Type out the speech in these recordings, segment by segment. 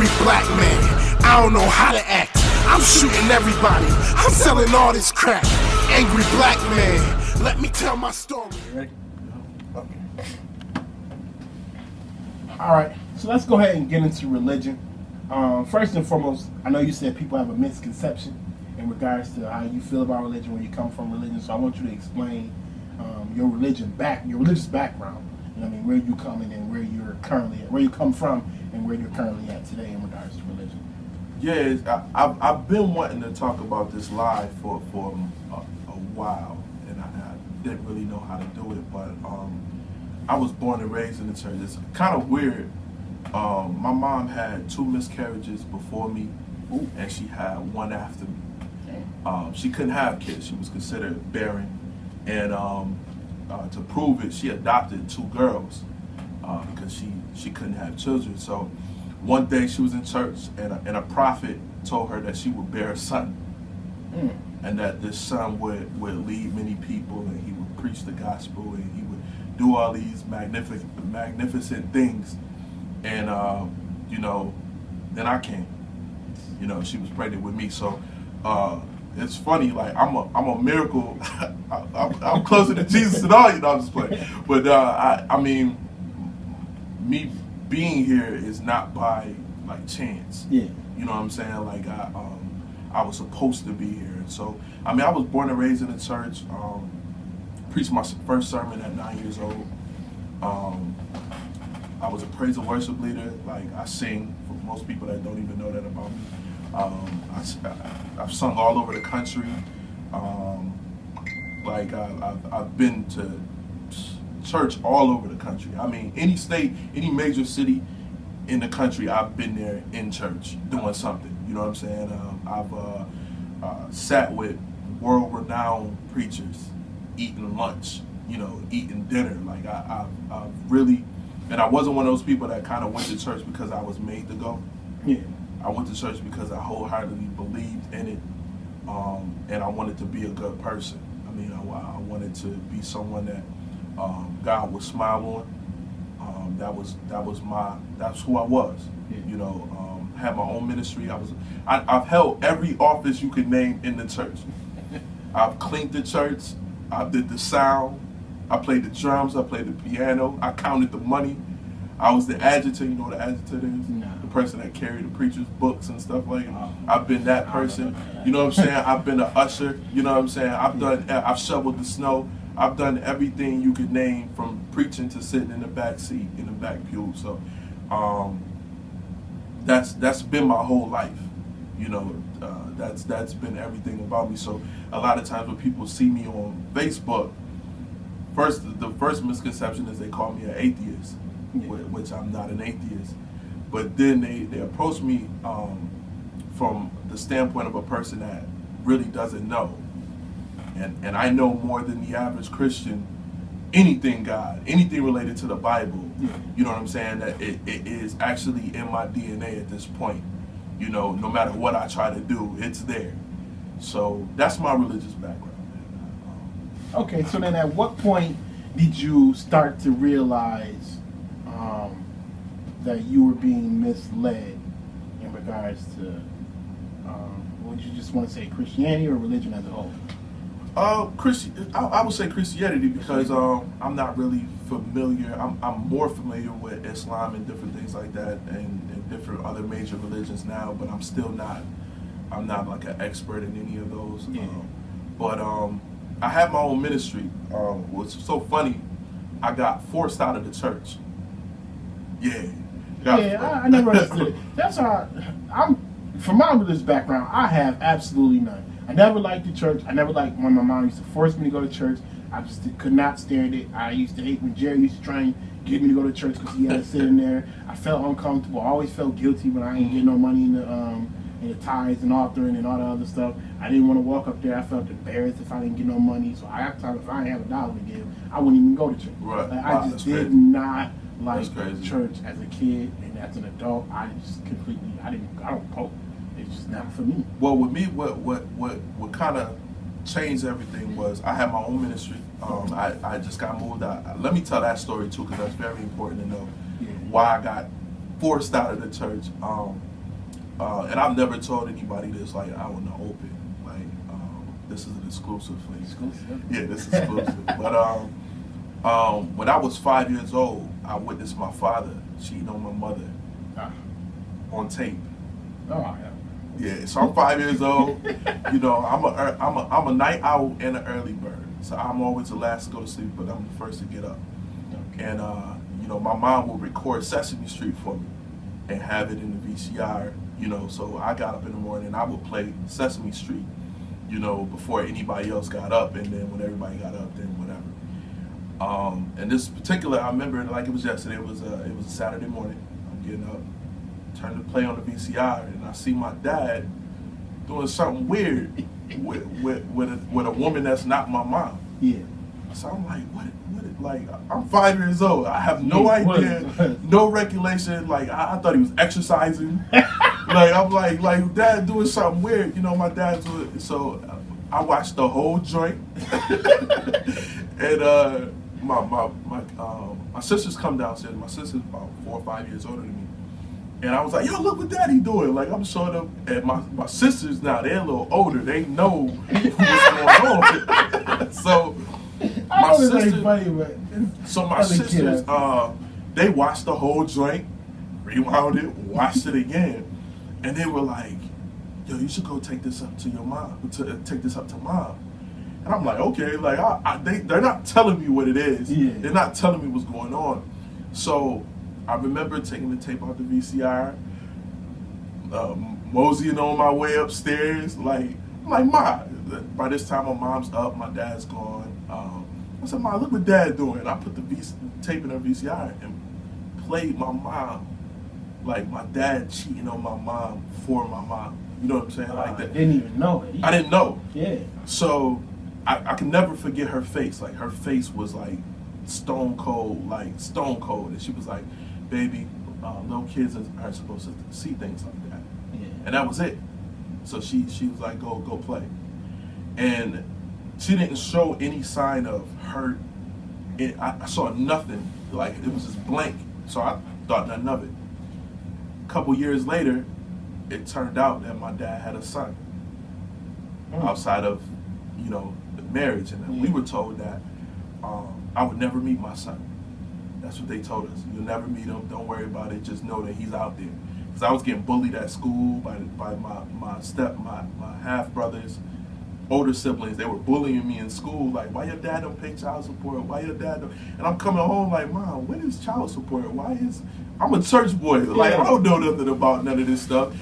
angry black man. I don't know how to act. I'm shooting everybody. I'm selling all this crack. Angry black man. Let me tell my story. Ready? Okay. All right, so let's go ahead and get into religion. First and foremost, I know you said people have a misconception in regards to how you feel about religion when you come from religion. So I want you to explain your religious background. You know what I mean, where you come in and where you're currently at, where you come from and where you're currently at today in regards to religion. Yeah, I've been wanting to talk about this live for a while, and I didn't really know how to do it, but I was born and raised in the church. It's kind of weird. My mom had 2 miscarriages before me, and she had 1 after me. She couldn't have kids. She was considered barren, and to prove it, she adopted 2 girls because she couldn't have children. So one day she was in church, and a prophet told her that she would bear a son, and that this son would lead many people, and he would preach the gospel, and he would do all these magnificent things. And then I came. She was pregnant with me. So it's funny, like I'm a miracle. I'm closer to Jesus than all. I'm just playing. But I mean, me being here is not by like chance. Yeah. You know what I'm saying? Like I was supposed to be here. And so I mean, I was born and raised in the church. Preached my first sermon at 9 years old. I was a praise and worship leader. Like I sing for most people that don't even know that about me. I've sung all over the country. I've been to church all over the country. I mean, any state, any major city in the country, I've been there in church doing something. You know what I'm saying? I've sat with world-renowned preachers, eating lunch, eating dinner. Like I've really, and I wasn't one of those people that kind of went to church because I was made to go. Yeah. I went to church because I wholeheartedly believed in it, and I wanted to be a good person. I mean, I wanted to be someone that God would smile on. That's who I was. Yeah. Had my own ministry. I've held every office you could name in the church. I've cleaned the church. I did the sound. I played the drums. I played the piano. I counted the money. I was the adjutant. You know what an adjutant is? No. The person that carried the preacher's books and stuff like that. I've been that person. You know what I'm saying? I've been an usher. You know what I'm saying? I've shoveled the snow. I've done everything you could name, from preaching to sitting in the back seat, in the back pew. So that's been my whole life. That's been everything about me. So a lot of times when people see me on Facebook, the first misconception is they call me an atheist, which I'm not an atheist. But then they approach me from the standpoint of a person that really doesn't know. And I know more than the average Christian anything God, anything related to the Bible. You know what I'm saying? That it is actually in my DNA at this point. No matter what I try to do, it's there. So that's my religious background. Okay, so then at what point did you start to realize that you were being misled in regards to, would you just want to say Christianity or religion as a whole? I would say Christianity because I'm not really familiar. I'm more familiar with Islam and different things like that, and different other major religions now. But I'm still not. I'm not like an expert in any of those. Yeah. But I have my own ministry. What's so funny? I got forced out of the church. Yeah. I never understood it. That's how from my religious background, I have absolutely none. I never liked the church. I never liked when my mom used to force me to go to church. I just could not stand it. I used to hate when Jerry used to try and get me to go to church because he had to sit in there. I felt uncomfortable. I always felt guilty when I didn't get no money in the tithes and offering and all that other stuff. I didn't want to walk up there. I felt embarrassed if I didn't get no money. So if I didn't have $1 to give, I wouldn't even go to church. Right. I just did not like church as a kid, and as an adult, I don't cope. It's just not for me. Well, with me, what kind of changed everything was I had my own ministry. I just got moved out. Let me tell that story too, because that's very important to know why I got forced out of the church. and I've never told anybody this, like, out in the open. Like, this is an exclusive thing. Exclusive? Yeah, this is exclusive. But when I was 5 years old, I witnessed my father cheating on my mother on tape. Oh, yeah. Yeah, so I'm 5 years old. You know, I'm a night owl and an early bird. So I'm always the last to go to sleep, but I'm the first to get up. Okay. And you know, my mom will record Sesame Street for me and have it in the VCR. You know, so I got up in the morning and I would play Sesame Street, you know, before anybody else got up, and then when everybody got up, then whatever. And this particular, I remember it like it was yesterday. It was a Saturday morning. I'm getting up, turn to play on the VCR, and I see my dad doing something weird with a woman that's not my mom. Yeah. So I'm like, what? Like, I'm 5 years old. I have no idea, no recollection. Like, I thought he was exercising. Like, I'm like dad doing something weird. You know, my dad's doing. So I watched the whole joint, and my sisters come downstairs. My sister's about 4 or 5 years older than me. And I was like, yo, look what daddy doing. Like, I'm showing them, and my sisters now, they're a little older. They know what's going on. So my sisters, they watched the whole joint, rewound it, watched it again, and they were like, yo, you should go take this up to your mom, take this up to mom. And I'm like, okay, like they're not telling me what it is. Yeah. They're not telling me what's going on. So I remember taking the tape out the VCR, moseying on my way upstairs. Like, I'm like, Ma. By this time, my mom's up, my dad's gone. I said, Ma, look what Dad doing. I put the tape in her VCR and played my mom, like my dad cheating on my mom for my mom. You know what I'm saying? Like that. I didn't even know it. I didn't know. Yeah. So I can never forget her face. Like, her face was like stone cold, and she was like, baby, little kids aren't supposed to see things like that. Yeah. And that was it. So she was like, go play. And she didn't show any sign of hurt. I saw nothing. Like, it was just blank. So I thought nothing of it. A couple years later, it turned out that my dad had a son outside of, you know, the marriage. And we were told that I would never meet my son. That's what they told us. You'll never meet him. Don't worry about it. Just know that he's out there. Because I was getting bullied at school by my half brothers, older siblings. They were bullying me in school. Like, why your dad don't pay child support? Why your dad don't? And I'm coming home like, Mom, when is child support? I'm a church boy. Like, I don't know nothing about none of this stuff.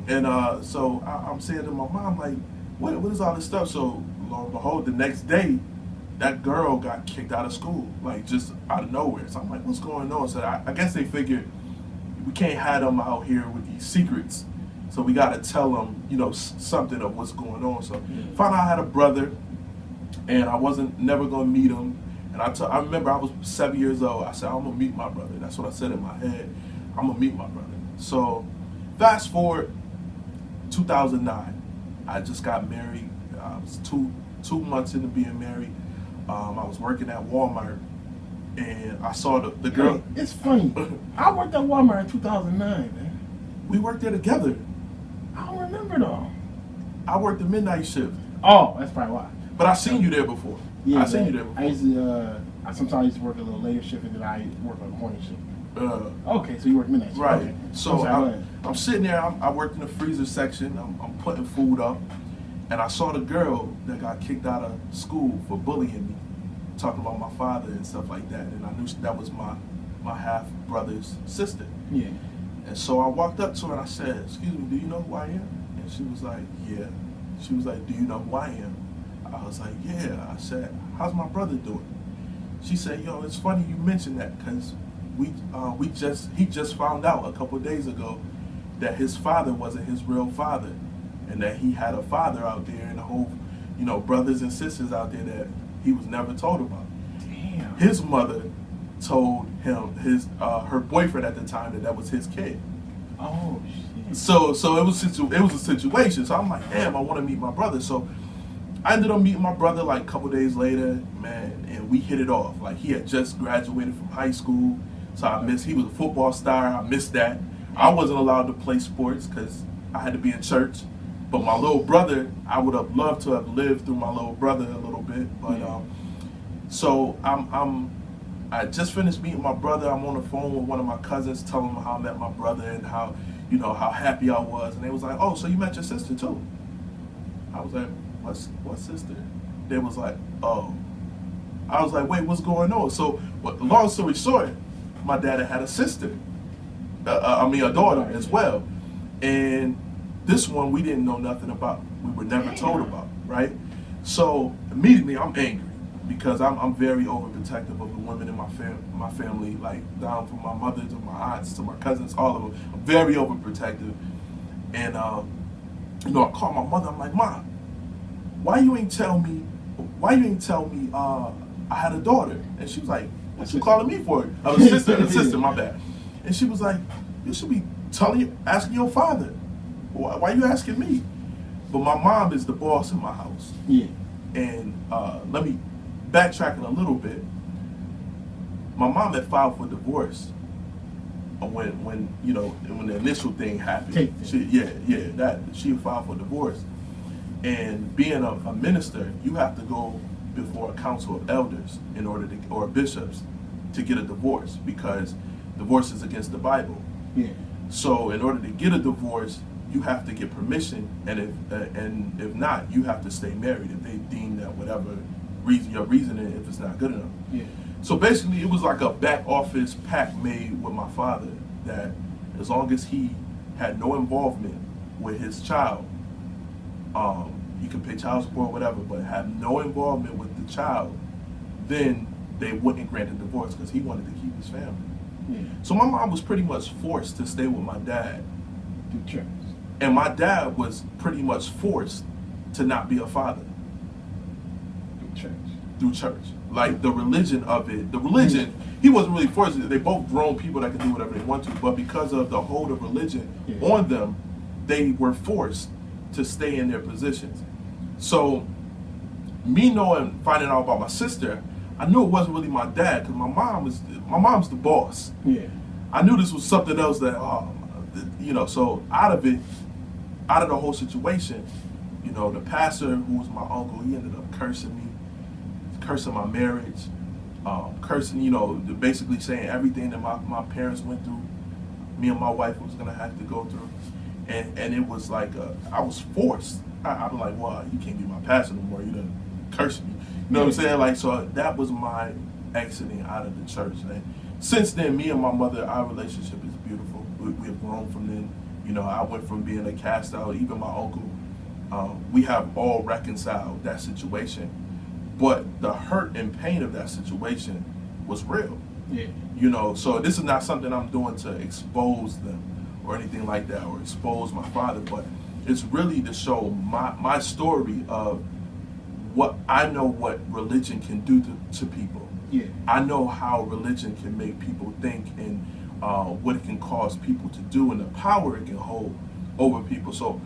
And so I'm saying to my mom, like, what is all this stuff? So lo and behold, the next day, that girl got kicked out of school, like, just out of nowhere. So I'm like, what's going on? So I guess they figured we can't have them out here with these secrets. So we got to tell them, you know, something of what's going on. So found out I had a brother, and I wasn't never going to meet him. And I remember I was 7 years old. I said, I'm going to meet my brother. That's what I said in my head. I'm going to meet my brother. So fast forward, 2009. I just got married. I was two months into being married. I was working at Walmart, and I saw the girl. Hey, it's funny. I worked at Walmart in 2009, man. We worked there together. I don't remember though. I worked the midnight shift. Oh, that's probably why. But I seen you there before. Yeah, I seen you there before. I used to. I sometimes used to work a little later shift, and then I work on the morning shift. Okay, so you work midnight shift. Right. Okay. So I'm sitting there. I worked in the freezer section. I'm putting food up, and I saw the girl that got kicked out of school for bullying me, talking about my father and stuff like that. And I knew that was my half brother's sister. Yeah. And so I walked up to her and I said, "Excuse me, do you know who I am?" And she was like, "Yeah." She was like, "Do you know who I am?" I was like, "Yeah." I said, "How's my brother doing?" She said, "Yo, it's funny you mentioned that, because he just found out a couple of days ago that his father wasn't his real father, and that he had a father out there and a whole, you know, brothers and sisters out there that he was never told about." Damn. His mother told him her boyfriend at the time that was his kid. Oh shit. So it was a situation. So I'm like, damn, I want to meet my brother. So I ended up meeting my brother like a couple days later, man, and we hit it off. Like, he had just graduated from high school, so he was a football star. I missed that. I wasn't allowed to play sports because I had to be in church. But my little brother, I would have loved to have lived through my little brother a little bit. But so I just finished meeting my brother. I'm on the phone with one of my cousins, telling them how I met my brother and how, how happy I was. And they was like, "Oh, so you met your sister too?" I was like, "What sister?" They was like, "Oh." I was like, "Wait, what's going on?" So, long story short, my dad had a sister. A daughter as well. And this one we didn't know nothing about. We were never told about, right? So immediately I'm angry because I'm very overprotective of the women in my family, like down from my mother to my aunts to my cousins, all of them. I'm very overprotective. And I called my mother. I'm like, "Mom, why you ain't tell me I had a daughter?" And she was like, "What you calling me for?" A sister, my bad. And she was like, "You should be asking your father. Why you asking me?" But my mom is the boss in my house. Yeah. And let me backtrack a little bit. My mom had filed for divorce when the initial thing happened. She filed for divorce. And being a minister, you have to go before a council of elders or bishops to get a divorce, because divorce is against the Bible. Yeah. So in order to get a divorce, you have to get permission, and if not, you have to stay married if they deem that whatever your reasoning, if it's not good enough. Yeah. So basically, it was like a back office pact made with my father that as long as he had no involvement with his child, he could pay child support or whatever, but had no involvement with the child, then they wouldn't grant a divorce because he wanted to keep his family. Yeah. So my mom was pretty much forced to stay with my dad. Through church. And my dad was pretty much forced to not be a father. Through church. Like the religion of it. The religion, he wasn't really forced. They both grown people that could do whatever they want to, but because of the hold of religion on them, they were forced to stay in their positions. So me finding out about my sister, I knew it wasn't really my dad, because my mom's the boss. Yeah. I knew this was something else that, so out of the whole situation, the pastor, who was my uncle, he ended up cursing me, cursing my marriage, cursing, basically saying everything that my parents went through, me and my wife was gonna have to go through. And it was like, I was forced. I'm like, "Well, you can't be my pastor no more, you done cursed me." You know what I'm saying? Like, so that was my exiting out of the church. And since then, me and my mother, our relationship is beautiful. We have grown from then. I went from being a cast out, even my uncle, we have all reconciled that situation. But the hurt and pain of that situation was real. Yeah. So this is not something I'm doing to expose them or anything like that, or expose my father, but it's really to show my story of what I know what religion can do to people. Yeah. I know how religion can make people think, and what it can cause people to do, and the power it can hold over people. So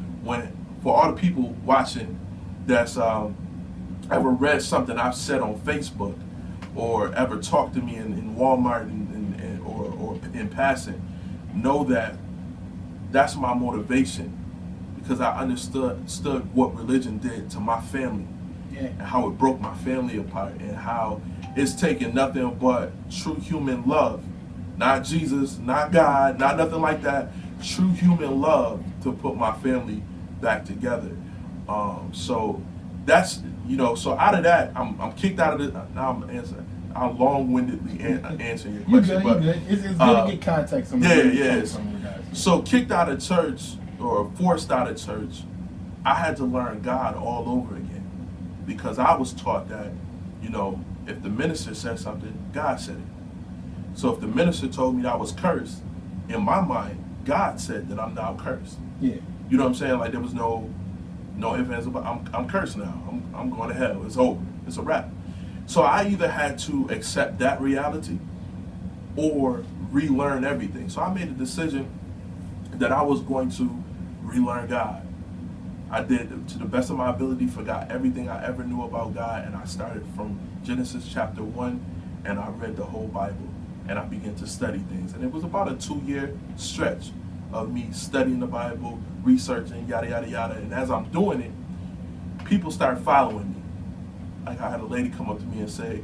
for all the people watching that's ever read something I've said on Facebook, or ever talked to me in Walmart or in passing, know that that's my motivation, because I understood what religion did to my family. Yeah. And how it broke my family apart, and how it's taken nothing but true human love, not Jesus, not God, not nothing like that, true human love to put my family back together. So that's, so out of that, I'm kicked out of it. Now I'm long-windedly answering your question. You good. It's good to get context on guys. So kicked out of church, or forced out of church, I had to learn God all over again, because I was taught that, if the minister said something, God said it. So if the minister told me that I was cursed, in my mind, God said that I'm now cursed. Yeah. You know what I'm saying? Like, there was no ifs, ands, about I'm cursed now. I'm going to hell. It's over. It's a wrap. So I either had to accept that reality or relearn everything. So I made a decision that I was going to relearn God. I did, to the best of my ability, forgot everything I ever knew about God, and I started from Genesis chapter 1, and I read the whole Bible, and I began to study things. And it was about a 2-year stretch of me studying the Bible, researching, yada, yada, yada. And as I'm doing it, people start following me. Like I had a lady come up to me and say,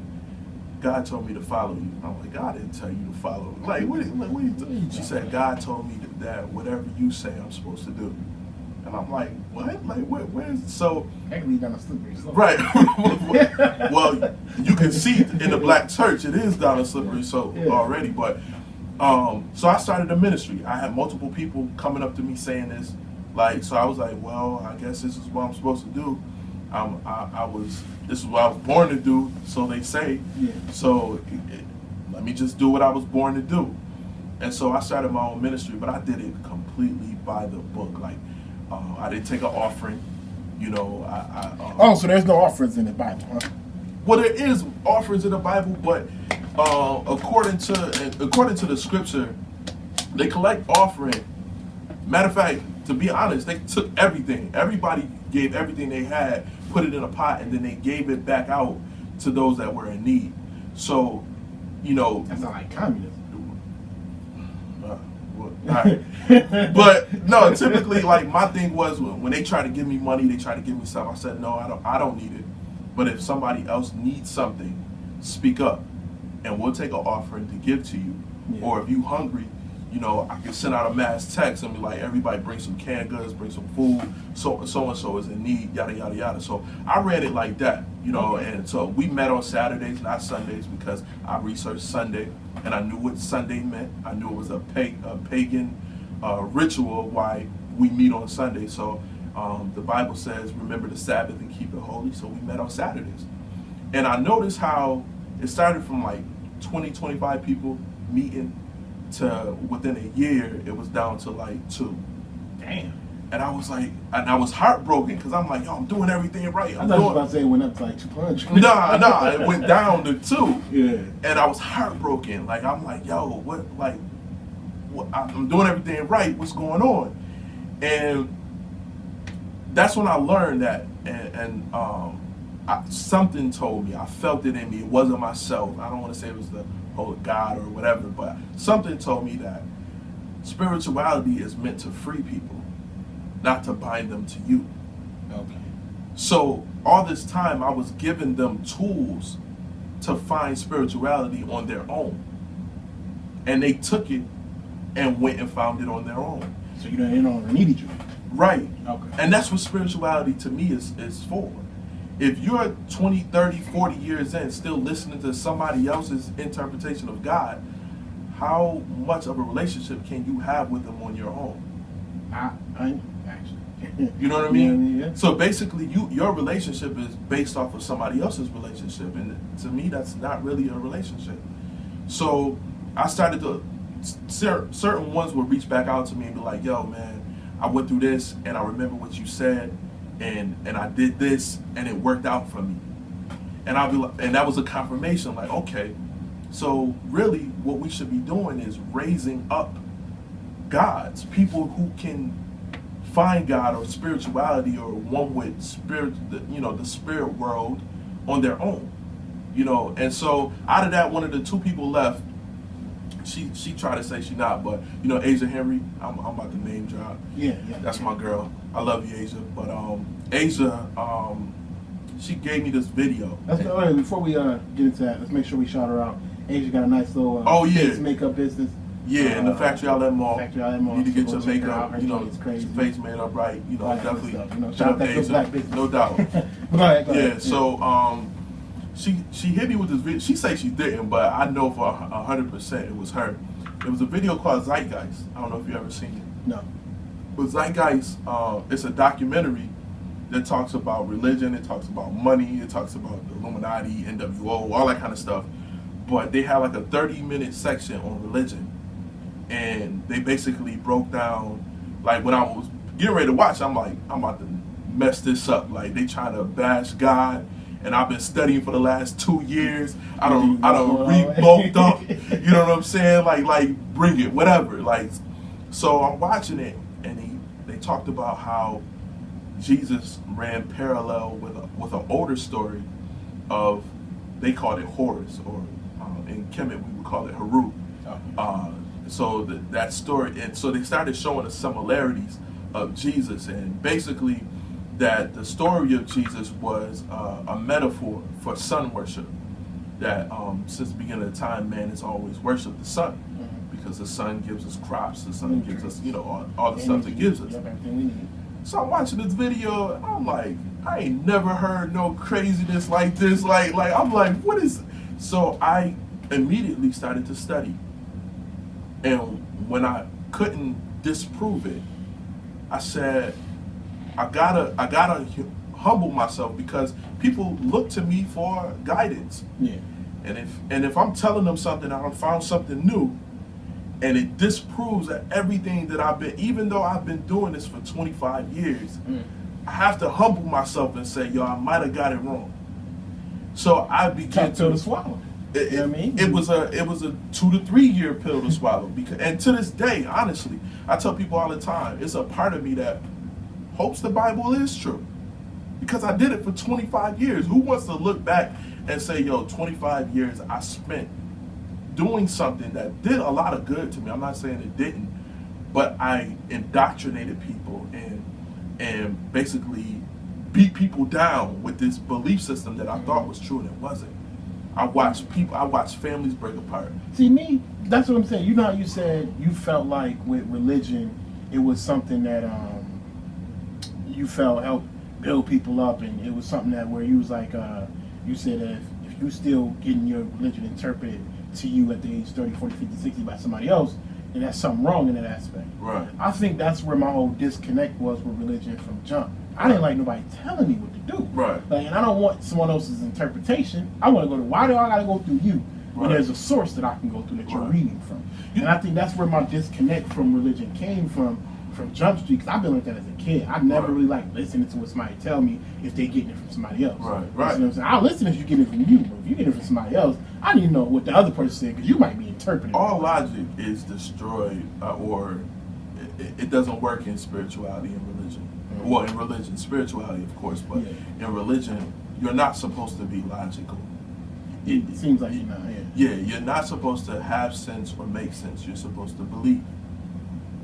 God told me to follow you. I'm like, God didn't tell you to follow. Like, what are you doing? She said, God told me that whatever you say, I'm supposed to do. And I'm like, what? Like, where's so? Actually, down a slippery slope. Right. Well, you can see in the black church, it is down a slippery slope already. But so I started a ministry. I had multiple people coming up to me saying this. Like, so I was like, well, I guess this is what I'm supposed to do. This is what I was born to do, so they say. Yeah. So let me just do what I was born to do. And so I started my own ministry, but I did it completely by the book. Like, I didn't take an offering, you know. So there's no offerings in the Bible, huh? Well, there is offerings in the Bible, but according to the scripture, they collect offering. Matter of fact, to be honest, they took everything. Everybody gave everything they had, put it in a pot, and then they gave it back out to those that were in need. So, you know, That's not like communism. But no, typically, like, my thing was when they try to give me money, they try to give me stuff. I said, no, I don't need it. But if somebody else needs something, speak up, and we'll take an offering to give to you. Yeah. Or if you hungry, you know, I can send out a mass text and be like, everybody bring some canned goods, bring some food, so and so is in need, yada, yada, yada. So I ran it like that, you know, and so we met on Saturdays, not Sundays, because I researched Sunday, and I knew what Sunday meant. I knew it was a pagan ritual why we meet on Sunday. So the Bible says, remember the Sabbath and keep it holy, so we met on Saturdays. And I noticed how it started from like 20, 25 people meeting, to within a year, it was down to like 2. Damn. And I was like, and I was heartbroken because I'm like, yo, I'm doing everything right. I thought you were about to say it went up to like 200. Nah, it went down to 2. Yeah. And I was heartbroken. Like, I'm like, yo, what, I'm doing everything right. What's going on? And that's when I learned that, something told me, I felt it in me. It wasn't myself. I don't want to say it was the God or whatever, but something told me that spirituality is meant to free people, not to bind them to you. Okay. So all this time I was giving them tools to find spirituality on their own, and they took it and went and found it on their own. So you don't needed you. Right. Okay. And that's what spirituality to me is for. If you're 20, 30, 40 years in still listening to somebody else's interpretation of God, how much of a relationship can you have with them on your own? I actually. You know what I mean? Yeah. So basically, your relationship is based off of somebody else's relationship. And to me, that's not really a relationship. So I started to, certain ones would reach back out to me and be like, yo, man, I went through this and I remember what you said. And I did this, and it worked out for me. And I'll be like, and that was a confirmation. Like, okay, so really, what we should be doing is raising up gods, people who can find God or spirituality or one with spirit, the spirit world on their own, And so out of that, one of the 2 people left. She tried to say she not, but Asia Henry, I'm about to name drop. Yeah. That's my girl. I love you, Asia. But Asia, she gave me this video. Before we get into that, let's make sure we shout her out. Asia got a nice little face makeup business. Yeah, in the Factory Outlet Mall. You need to get your makeup, your face made up right. Definitely. Shout out to Asia. No doubt. Go ahead. Yeah. So she hit me with this video. She said she didn't, but I know for 100% it was her. It was a video called Zeitgeist. I don't know if you ever seen it. No. But Zeitgeist, it's a documentary that talks about religion, it talks about money, it talks about the Illuminati, NWO, all that kind of stuff. But they had like a 30-minute section on religion. And they basically broke down, like when I was getting ready to watch, I'm like, I'm about to mess this up. Like they trying to bash God. And I've been studying for the last 2 years. I don't read bulked up. You know what I'm saying? Like bring it, whatever. Like, so I'm watching it, and they talked about how Jesus ran parallel with an older story of, they called it Horus, or in Kemet we would call it Haru. so that story, and so they started showing the similarities of Jesus, and basically that the story of Jesus was a metaphor for sun worship. That since the beginning of time, man has always worshipped the sun, because the sun gives us crops, the sun gives us, all the stuff it gives us. So I'm watching this video, and I'm like, I ain't never heard no craziness like this. Like I'm like, what is? So I immediately started to study, and when I couldn't disprove it, I said, I gotta humble myself, because people look to me for guidance. Yeah. And if I'm telling them something, I found something new, and it disproves that everything that I've been, even though I've been doing this for 25 years, I have to humble myself and say, yo, I might have got it wrong. So I began to swallow. You know what I mean? It was a 2 to 3 year pill to swallow, because, and to this day, honestly, I tell people all the time, it's a part of me that hopes the Bible is true, because I did it for 25 years. Who wants to look back and say, yo, 25 years I spent doing something that did a lot of good to me? I'm not saying it didn't, but I indoctrinated people and basically beat people down with this belief system that I thought was true, and it wasn't. I watched families break apart. See, me, that's what I'm saying. You know how you said you felt like with religion, it was something that you felt helped build people up, and it was something that where you was like, you said if you still getting your religion interpreted to you at the age 30, 40, 50, 60 by somebody else, then that's something wrong in that aspect. Right. I think that's where my whole disconnect was with religion from jump. I didn't like nobody telling me what to do. Right. Like, and I don't want someone else's interpretation. I want to go to, why do I got to go through you? When there's a source that I can go through that you're reading from. And I think that's where my disconnect from religion came from Jump Street, because I've been like that as a kid. I never really liked listening to what somebody tell me if they getting it from somebody else. Right. You know what I'm saying? I'll listen if you get it from you, but if you get it from somebody else, I need to know what the other person said, because you might be interpreting. All logic is destroyed, or it doesn't work in spirituality and religion. Mm-hmm. Well, in religion, spirituality, of course, but in religion, you're not supposed to be logical. It seems like you're not. Yeah, you're not supposed to have sense or make sense. You're supposed to believe,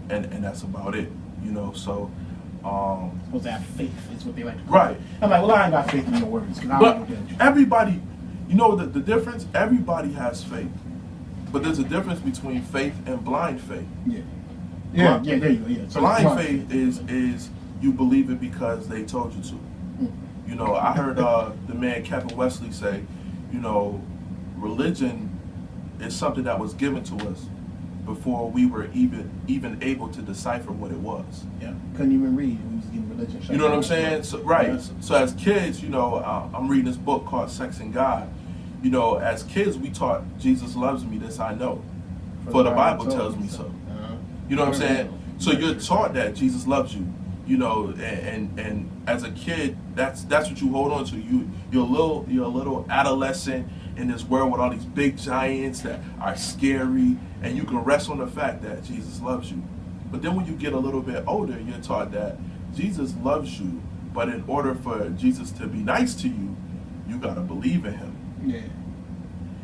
and that's about it. So. Supposed to have faith. Is what they like to call right. it. I'm like, well, I ain't got faith in your words. But everybody, the difference. Everybody has faith, but there's a difference between faith and blind faith. Yeah. There you go. Yeah. So blind faith is you believe it because they told you to. I heard the man Kevin Wesley say, religion is something that was given to us before we were even able to decipher what it was. Yeah, couldn't even read. We was getting religion. You know what I'm saying? So, right. Yeah. So as kids, I'm reading this book called Sex and God. As kids, we taught Jesus loves me. This I know, for the Bible tells me so. You know what I'm saying? So you're taught that Jesus loves you. And as a kid, that's what you hold on to. You're a little adolescent in this world with all these big giants that are scary, and you can rest on the fact that Jesus loves you. But then when you get a little bit older, you're taught that Jesus loves you, but in order for Jesus to be nice to you, you gotta believe in him. Yeah.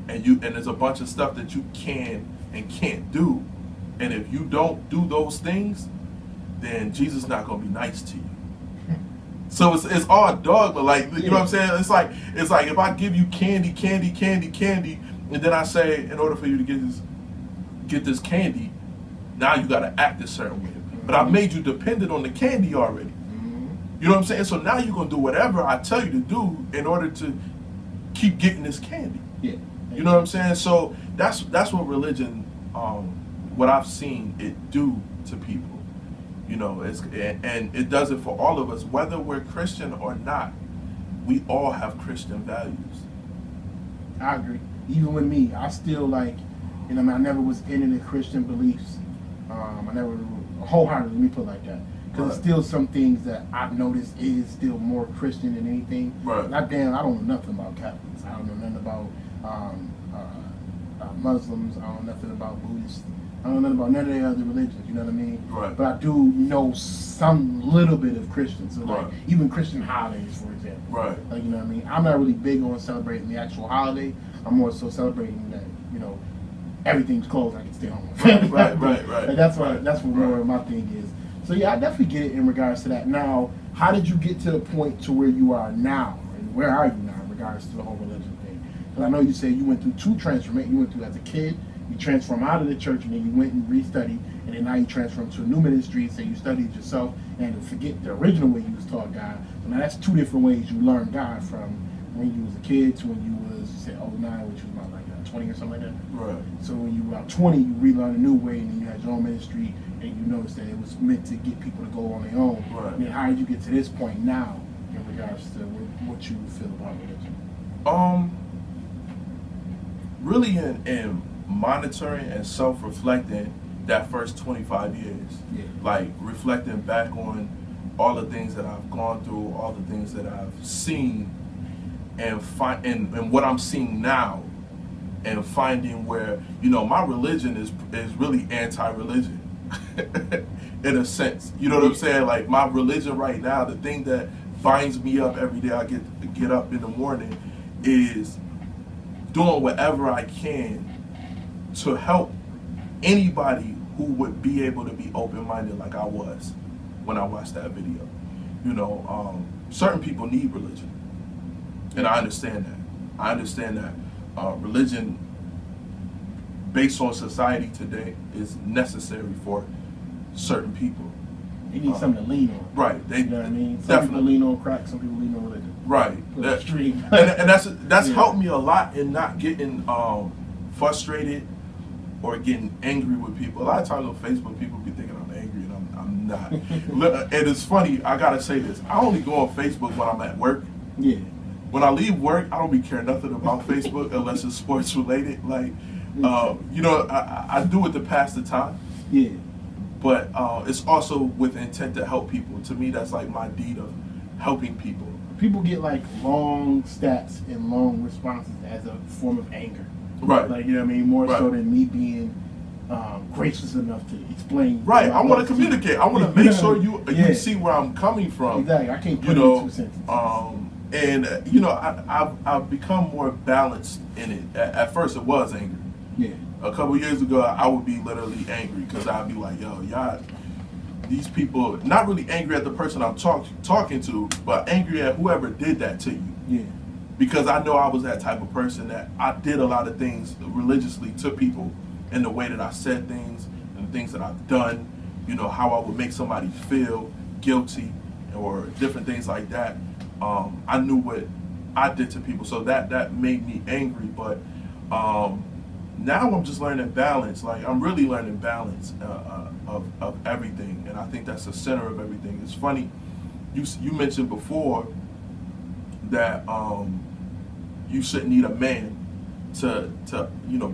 And there's a bunch of stuff that you can and can't do, and if you don't do those things, then Jesus not gonna be nice to you. So it's all dogma, like, you know what I'm saying? It's like if I give you candy, and then I say, in order for you to get this candy, now you gotta act a certain way. But I made you dependent on the candy already. You know what I'm saying? So now you're gonna do whatever I tell you to do in order to keep getting this candy. Yeah. You know what I'm saying? So that's what religion, what I've seen it do to people. And it does it for all of us, whether we're Christian or not. We all have Christian values. I agree. Even with me, I still I never was into the Christian beliefs. I never wholeheartedly, let me put it like that. Because there's still some things that I've noticed is still more Christian than anything. Right. I don't know nothing about Catholics. I don't know nothing about Muslims. I don't know nothing about Buddhists. I don't know nothing about none of the other religions, you know what I mean? Right. But I do know some little bit of Christians. So right. Even Christian holidays, for example. Right. You know what I mean? I'm not really big on celebrating the actual holiday. I'm more so celebrating that, everything's closed, I can stay home. Right. Like that's what more of my thing is. So yeah, I definitely get it in regards to that. Now, how did you get to the point to where you are now, and where are you now in regards to the whole religion thing? Because I know you said you went through two transformations. You went through as a kid, you transformed out of the church, and then you went and restudied, and then now you transformed to a new ministry and say you studied yourself and forget the original way you was taught God. So now that's two different ways you learned God, from when you was a kid to when you was, you said 09, which was about like 20 or something like that. Right. So when you were about 20, you relearned a new way, and then you had your own ministry, and you noticed that it was meant to get people to go on their own. Right. I mean, how did you get to this point now in regards to what you feel about religion? Really in monitoring and self-reflecting that first 25 years. Yeah. Like reflecting back on all the things that I've gone through, all the things that I've seen, and what I'm seeing now, and finding where, my religion is really anti-religion in a sense. You know what I'm saying? Like my religion right now, the thing that binds me up every day I get up in the morning is doing whatever I can to help anybody who would be able to be open-minded like I was when I watched that video. Certain people need religion, and I understand that. I understand that religion based on society today is necessary for certain people. You need something to lean on. Right. You know what I mean? Some definitely people lean on crack, some people lean on religion. Right. Put it extreme. and that's Yeah. helped me a lot in not getting frustrated or getting angry with people. A lot of times on Facebook, people be thinking I'm angry, and I'm not. And it's funny, I gotta say this. I only go on Facebook when I'm at work. Yeah. When I leave work, I don't be care nothing about Facebook unless it's sports related. Like, I do it to pass the time. Yeah. But it's also with intent to help people. To me, that's like my deed of helping people. People get like long stats and long responses as a form of anger. Right. Like, you know what I mean? More Right. so than me being gracious enough to explain. Right. I want to communicate. I want to make sure you Yeah. see where I'm coming from. Exactly. I can't put it in 2 sentences. I've become more balanced in it. At first, it was anger. Yeah. A couple years ago, I would be literally angry because I'd be like, yo, y'all, these people, not really angry at the person I'm talking to, but angry at whoever did that to you. Yeah. Because I know I was that type of person that I did a lot of things religiously to people in the way that I said things and the things that I've done, how I would make somebody feel guilty or different things like that. I knew what I did to people, so that made me angry. But now I'm just learning balance. Like I'm really learning balance of everything, and I think that's the center of everything. It's funny, you mentioned before that you shouldn't need a man to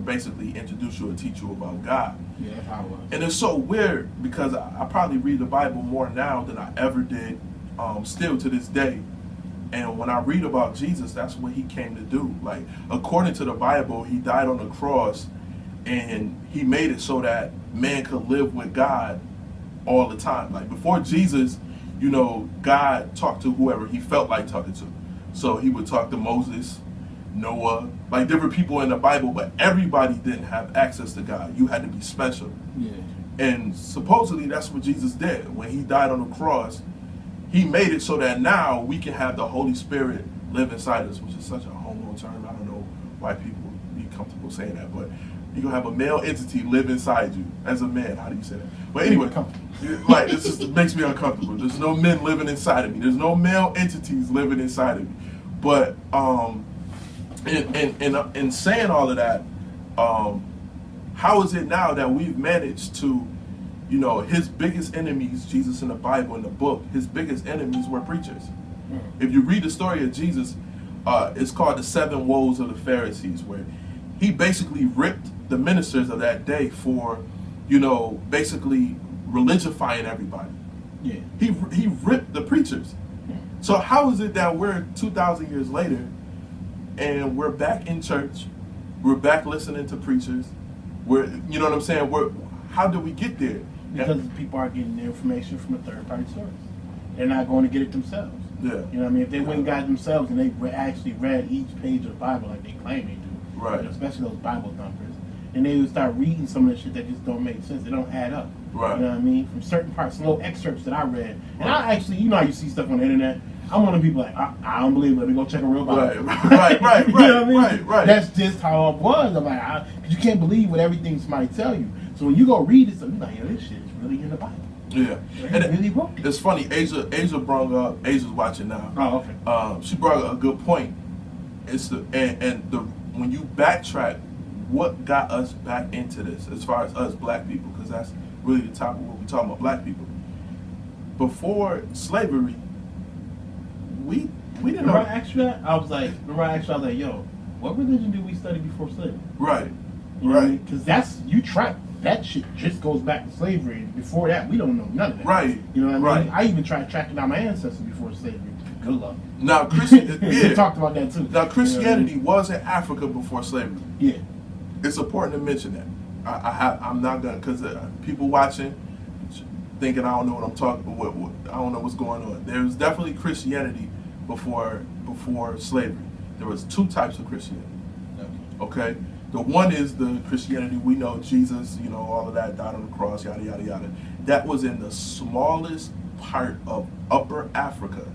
basically introduce you or teach you about God. Yeah, that's how it was. And it's so weird because I probably read the Bible more now than I ever did, still to this day. And when I read about Jesus, that's what he came to do. Like, according to the Bible, he died on the cross, and he made it so that man could live with God all the time. Like, before Jesus, God talked to whoever he felt like talking to. So he would talk to Moses, Noah, like different people in the Bible, but everybody didn't have access to God. You had to be special. Yeah. And supposedly that's what Jesus did. When he died on the cross, he made it so that now we can have the Holy Spirit live inside us, which is such a homo term. I don't know why people be comfortable saying that, but you're going to have a male entity live inside you as a man. How do you say that? But anyway, like this just makes me uncomfortable. There's no men living inside of me. There's no male entities living inside of me. But in saying all of that, how is it now that we've managed to, his biggest enemies, Jesus in the Bible, in the book, his biggest enemies were preachers. If you read the story of Jesus, it's called the 7 woes of the Pharisees, where he basically ripped the ministers of that day for, basically religifying everybody. Yeah. He ripped the preachers. So how is it that we're 2,000 years later and we're back in church, we're back listening to preachers, you know what I'm saying? How do we get there? Because people are getting the information from a third-party source. They're not going to get it themselves. Yeah. You know what I mean? If they went and got it themselves and they actually read each page of the Bible like they claim they do, Right. especially those Bible thumpers, and they would start reading some of the shit that just don't make sense. They don't add up. Right. You know what I mean? From certain parts, little excerpts that I read. And I actually, you know how you see stuff on the internet. I'm one of the people like, I don't believe it. Let me go check a real Bible. Right. You know what I mean? Right. That's just how it was. I'm like, because you can't believe what everything somebody tell you. So when you go read it, so you're like, yo, this shit is really in the Bible. Yeah. And it really wrote it. It's funny, Asia brought up, Asia's watching now. Oh, okay. She brought up a good point. It's when you backtrack, what got us back into this as far as us black people, because that's really the topic when we're talking about black people. Before slavery, we didn't Remember know. I asked you that? I was like, yo, what religion did we study before slavery? Right. You know what I mean? Because you track that shit just goes back to slavery. And before that, we don't know none of that. Right. You know what I mean? Right. I even tried tracking down my ancestors before slavery. Good luck. Now, We talked about that too. Now, Christianity You know was in Africa before slavery. what I mean? It's important to mention that. I'm not gonna, because people watching thinking I don't know what I'm talking about. I don't know what's going on. There was definitely Christianity before slavery. There was two types of Christianity. Okay, the one is the Christianity we know, Jesus, you know, all of that, died on the cross, yada yada yada. That was in the smallest part of Upper Africa.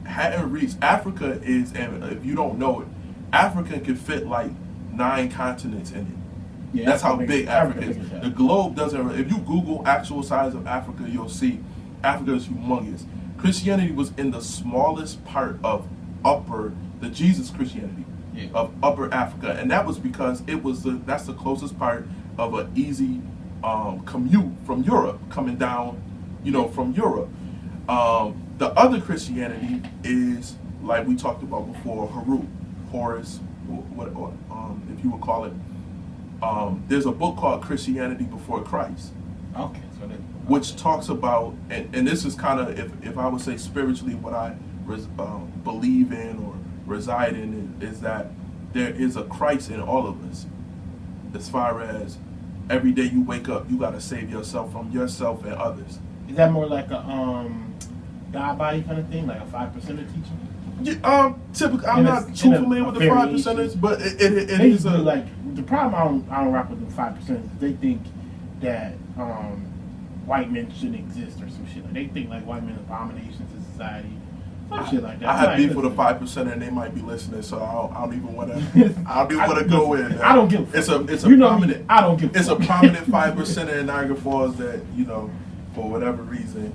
Hadn't reached. Africa is, and if you don't know it, Africa can fit like 9 continents in it. Yeah, That's how big Africa is. is. The globe doesn't. If you Google actual size of Africa, you'll see Africa is humongous. Christianity was in the smallest part of the Jesus Christianity of Upper Africa, and that was because that's the closest part of an easy commute from Europe, coming down, you know, from Europe. The other Christianity is like we talked about before, Horus, if you would call it. There's a book called Christianity Before Christ, Okay, which talks about, and this is kind of, if I would say spiritually, what I believe in or reside in is that there is a Christ in all of us. As far as every day you wake up, you got to save yourself from yourself and others. Is that more like a God body kind of thing, like a 5% teaching? Yeah, typically, I'm not too familiar with the 5%ers, but it is like the problem. I don't rock with the 5%. They think that white men shouldn't exist or some shit. Like they think like white men are abominations to society, some shit like that. I have beef with the 5%, and they might be listening, so I don't even want to go in. I don't give. It's a prominent. I don't give. It's a prominent 5% in Niagara Falls that, you know, for whatever reason,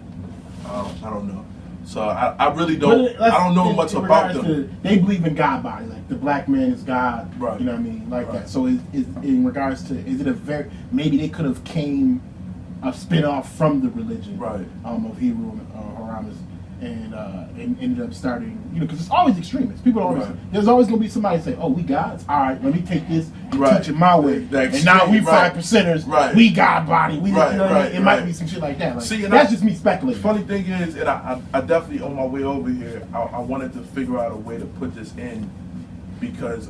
I don't know. So I really don't. I don't know much about them. They believe in God bodies, like the black man is God. Right. You know what I mean, like that. So is in regards to, is it a maybe they could have came a spin off from the religion, right? Of Hebrew Hieronymus, and ended up starting, you know, because it's always extremists. People don't always. There's always going to be somebody say, "Oh, we gods. All right, let me take this and teach it my way." And now we 5%ers. Right. We God body. We, right. You know, right. It might be some shit like that. Like, see, that's just me speculating. Funny thing is, and I definitely on my way over here, I wanted to figure out a way to put this in because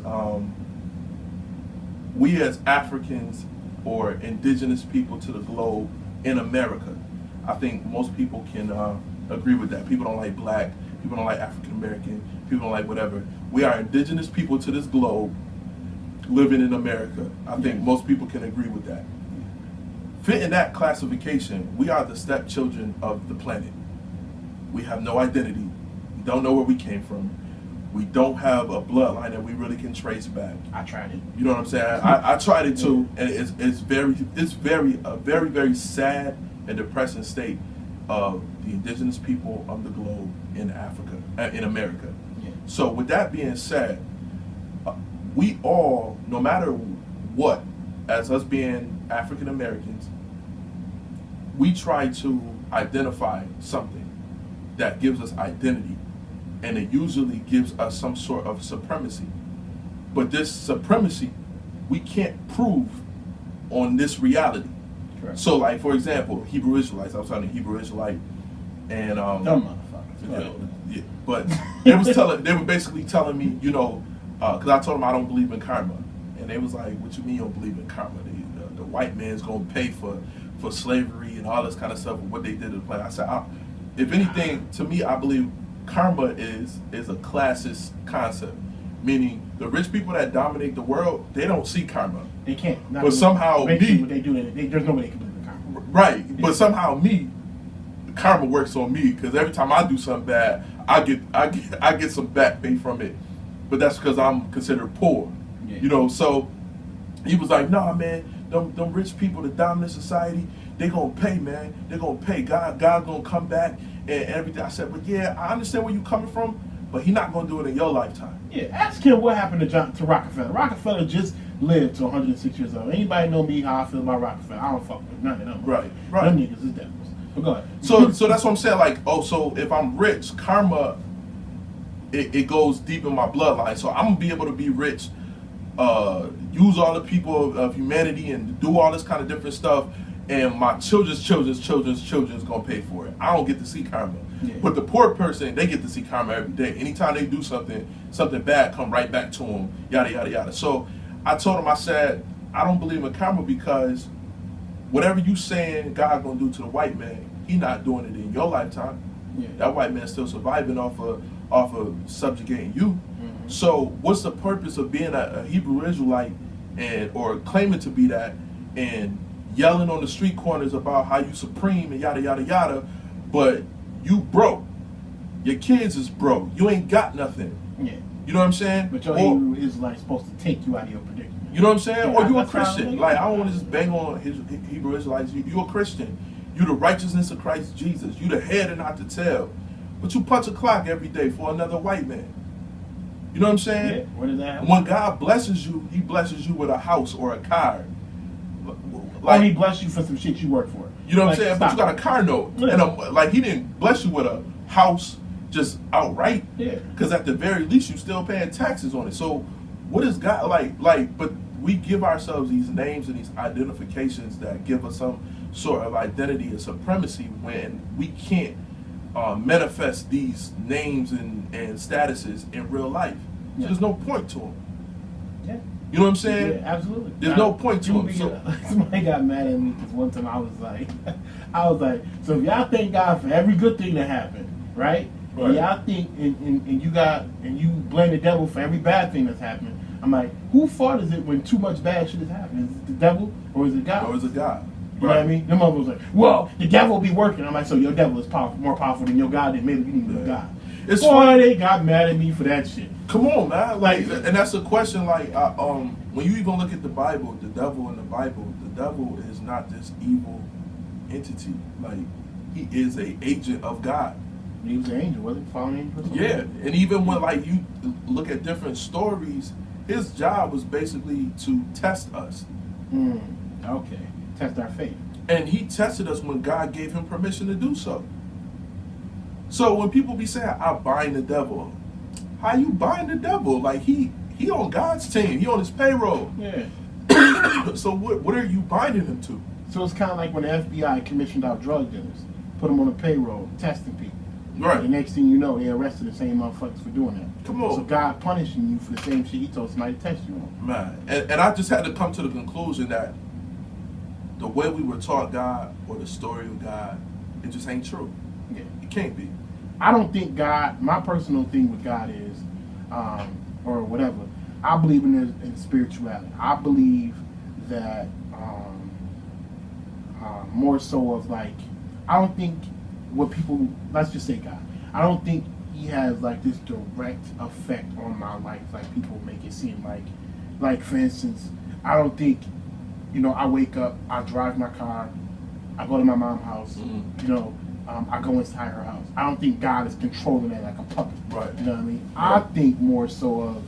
we as Africans or indigenous people to the globe in America, I think most people can agree with that. People don't like black, people don't like African American, people don't like whatever. We are indigenous people to this globe living in America. I think most people can agree with that. Fit in that classification, we are the stepchildren of the planet. We have no identity. We don't know where we came from. We don't have a bloodline that we really can trace back. I tried it. You know what I'm saying? I tried it too, and it's a very sad and depressing state of the indigenous people of the globe in Africa, in America. Yeah. So with that being said, we all, no matter what, as us being African Americans, we try to identify something that gives us identity, and it usually gives us some sort of supremacy. But this supremacy, we can't prove on this reality. Correct. So, like, for example, Hebrew Israelites, I was talking to Hebrew Israelite, and dumb motherfuckers. Yeah, but they were basically telling me, you know, because I told them I don't believe in karma, and they was like, "What you mean you don't believe in karma? The white man's gonna pay for slavery and all this kind of stuff, and what they did to the planet." I said, if anything, to me, I believe karma is a classist concept, meaning the rich people that dominate the world, they don't see karma. They can't. But somehow rich me, people, they do that. There's no way they can believe in karma. Right. But somehow me, karma works on me because every time I do something bad, I get some back pay from it. But that's because I'm considered poor. Yeah. You know, so he was like, nah, man, them rich people, the dominant society, they gonna pay, man. They gonna pay. God gonna come back and everything. I said, but yeah, I understand where you coming from, but he not gonna do it in your lifetime. Yeah, ask him what happened to Rockefeller. Rockefeller just lived to 106 years old. Anybody know me how I feel about Rockefeller? I don't fuck with none of them. Right. Them niggas is devils. But go ahead. So that's what I'm saying. Like, oh, so if I'm rich, karma, it goes deep in my bloodline. So I'm gonna be able to be rich, use all the people of humanity and do all this kind of different stuff, and my children's gonna pay for it. I don't get to see karma. Yeah. But the poor person, they get to see karma every day. Anytime they do something bad, come right back to them, yada, yada, yada. So I told him, I said, I don't believe in karma because whatever you saying God gonna do to the white man, he not doing it in your lifetime. Yeah. That white man's still surviving off of subjugating you. Mm-hmm. So what's the purpose of being a Hebrew Israelite or claiming to be that and yelling on the street corners about how you supreme and yada, yada, yada, but you broke. Your kids is broke. You ain't got nothing. Yeah. You know what I'm saying? But your Hebrew Israelite supposed to take you out of your predicament. You know what I'm saying? Yeah, or you a that's how Christian. Like, I don't want to just bang on Hebrew Israelites. You a Christian. You the righteousness of Christ Jesus. You the head and not the tail. But you punch a clock every day for another white man. You know what I'm saying? Yeah. What does that happen? When God blesses you, he blesses you with a house or a car. Or he bless you for some shit you work for. You know what I'm Like, saying? But you stop. got a car note. Yeah. And like, he didn't bless you with a house just outright. Yeah. Because at the very least, you still paying taxes on it. So what is God like? But we give ourselves these names and these identifications that give us some sort of identity and supremacy when we can't manifest these names and statuses in real life. So Yeah. there's no point to them. Yeah. You know what I'm saying? Yeah, absolutely. There's no point to it. them. Somebody got mad at me because one time I was like, so if y'all thank God for every good thing that happened, right? Right. And y'all think and you blame the devil for every bad thing that's happening. I'm like, who fault is it when too much bad shit is happening? Is it the devil or is it God? Or is it God? You know what I mean? Them motherfuckers like, well, the devil be working. I'm like, so your devil is more powerful than your God, then maybe you need to be God. It's Boy, funny. they got mad at me for that shit. Come on, man. Like, and that's a question. Like, when you even look at the Bible, the devil in the Bible, the devil is not this evil entity. Like, he is a agent of God. He was an angel, wasn't he? Fallen angel or something? Yeah, and even when like you look at different stories, his job was basically to test us. Okay. Test our faith. And he tested us when God gave him permission to do so. So when people be saying, I bind the devil, how you bind the devil? Like he on God's team, he on his payroll. Yeah. So what are you binding him to? So it's kind of like when the FBI commissioned out drug dealers, put them on the payroll, testing people. Right. The next thing you know, they arrested the same motherfuckers for doing that. Come on. So God punishing you for the same shit he told somebody to test you on. Man, and I just had to come to the conclusion that the way we were taught God or the story of God, it just ain't true. Yeah. It can't be. I don't think God, my personal thing with God is, or whatever, I believe in spirituality. I believe that more so of like, I don't think what people, let's just say God, I don't think he has like this direct effect on my life like people make it seem like for instance, I don't think, I wake up, I drive my car, I go to my mom's house, I go inside her house. I don't think God is controlling that like a puppet. Right. You know what I mean? Right. I think more so of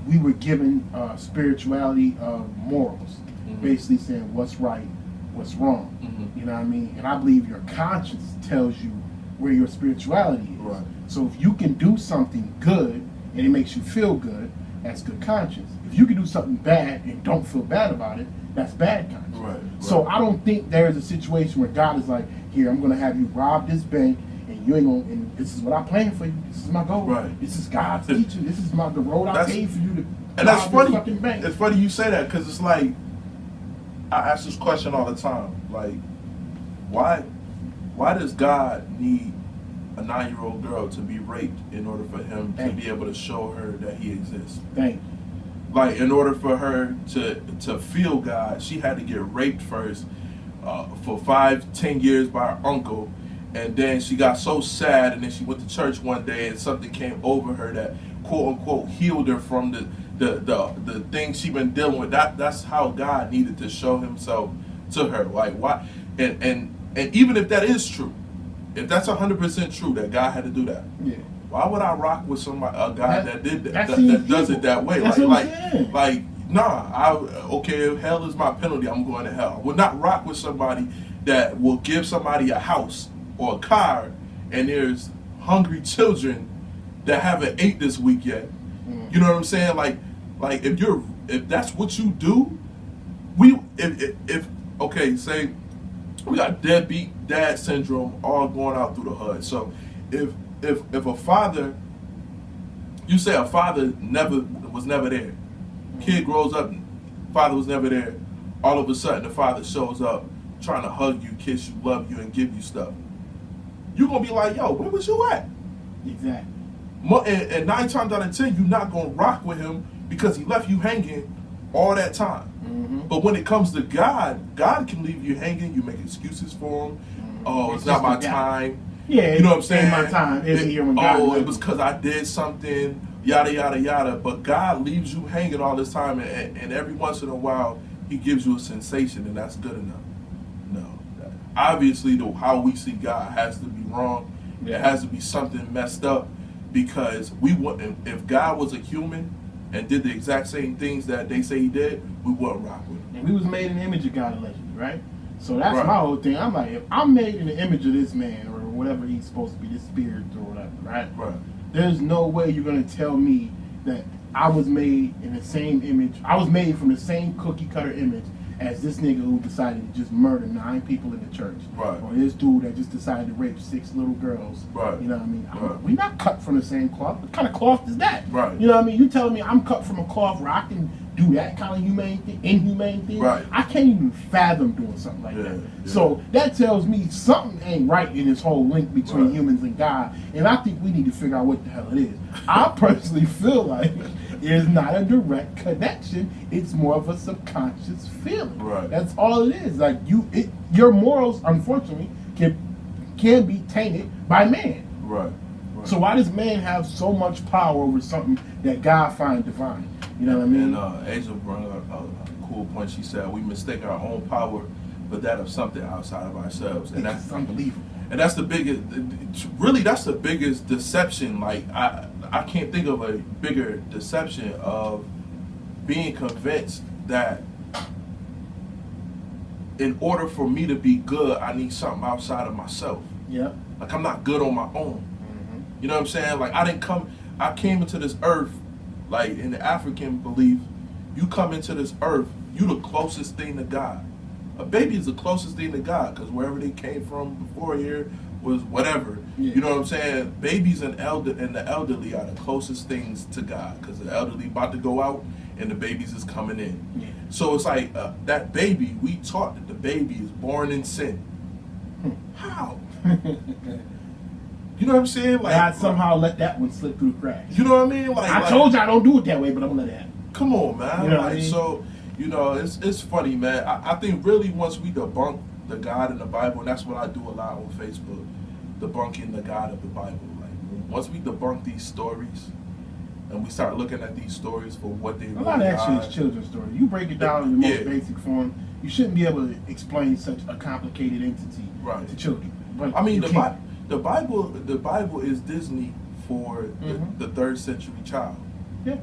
we were given spirituality of morals, basically saying what's right, what's wrong. You know what I mean? And I believe your conscience tells you where your spirituality is. Right. So if you can do something good and it makes you feel good, that's good conscience. If you can do something bad and don't feel bad about it, that's bad conscience. Right. So I don't think there's a situation where God is like, here, I'm going to have you rob this bank, and you ain't going to, and this is what I planned for you. This is my goal. Right. This is God's teaching. This is the road I paid for you to And that's rob funny. this fucking bank. It's funny you say that because it's like, I ask this question all the time. Like, why does God need a 9-year-old girl to be raped in order for him to be able to show her that he exists. Thank you. Like, in order for her to feel God, she had to get raped first for 5-10 years by her uncle. And then she got so sad, and then she went to church one day, and something came over her that, quote unquote, healed her from the things she been dealing with. That's how God needed to show himself to her. Like, why? And even if that is true, if that's 100% true that God had to do that, yeah. Why would I rock with somebody, a guy that did that does it that way? That's like, nah. Okay, if hell is my penalty, I'm going to hell. I would not rock with somebody that will give somebody a house or a car, and there's hungry children that haven't ate this week yet. You know what I'm saying? Like if that's what you do, if say we got deadbeat dad syndrome all going out through the hood. So if a father, you say a father was never there, kid grows up, father was never there, all of a sudden the father shows up trying to hug you, kiss you, love you, and give you stuff, you're gonna be like, yo, where was you at? Exactly. And 9 times out of 10, you're not gonna rock with him because he left you hanging all that time. But when it comes to God, God can leave you hanging. You make excuses for him. Oh, it's not my time. Yeah, you know what I'm saying? It ain't my time. It was because I did something, yada, yada, yada. But God leaves you hanging all this time, and every once in a while, he gives you a sensation, and that's good enough. No. Obviously, how we see God has to be wrong. Yeah. It has to be something messed up, because we wouldn't, if God was a human and did the exact same things that they say he did, we wouldn't rock with him. And we was made in the image of God, allegedly, right? So that's my whole thing. I'm like, if I'm made in the image of this man, or whatever he's supposed to be, this spirit or whatever, right? Right. There's no way you're going to tell me that I was made in the same image. I was made from the same cookie cutter image as this nigga who decided to just murder 9 people in the church. Right. Or this dude that just decided to rape 6 little girls. Right. You know what I mean? Right. We're not cut from the same cloth. What kind of cloth is that? Right. You know what I mean? You telling me I'm cut from a cloth where I can do that kind of inhumane thing? Right. I can't even fathom doing something like that. Yeah. So that tells me something ain't right in this whole link between humans and God. And I think we need to figure out what the hell it is. I personally feel like it's not a direct connection. It's more of a subconscious feeling. Right. That's all it is. Like your morals, unfortunately, can be tainted by man. Right. So why does man have so much power over something that God finds divine? You know what I mean? And Angel brought up a cool point. She said we mistake our own power for that of something outside of ourselves, and that's unbelievable. And that's the biggest. Really, that's the biggest deception. Like I can't think of a bigger deception of being convinced that in order for me to be good, I need something outside of myself. Yeah. Like I'm not good on my own. You know what I'm saying? Like I came into this earth, like in the African belief, you come into this earth, you the closest thing to God. A baby is the closest thing to God, because wherever they came from before here was whatever. Yeah. You know what I'm saying? Babies and the elderly are the closest things to God, because the elderly about to go out and the babies is coming in. Yeah. So it's like that baby, we taught that the baby is born in sin. How? You know what I'm saying? Like God somehow let that one slip through the cracks. You know what I mean? Like I told you I don't do it that way, but I'm gonna let it happen. Come on, man. You know what I mean? So, you know, it's funny, man. I think really once we debunk the God in the Bible, and that's what I do a lot on Facebook, debunking the God of the Bible. Like once we debunk these stories and we start looking at these stories for what they really are. A lot of actually is children's story. You break it down in the most basic form. You shouldn't be able to explain such a complicated entity to children. But I mean, the Bible is Disney for the 3rd century child. Yeah.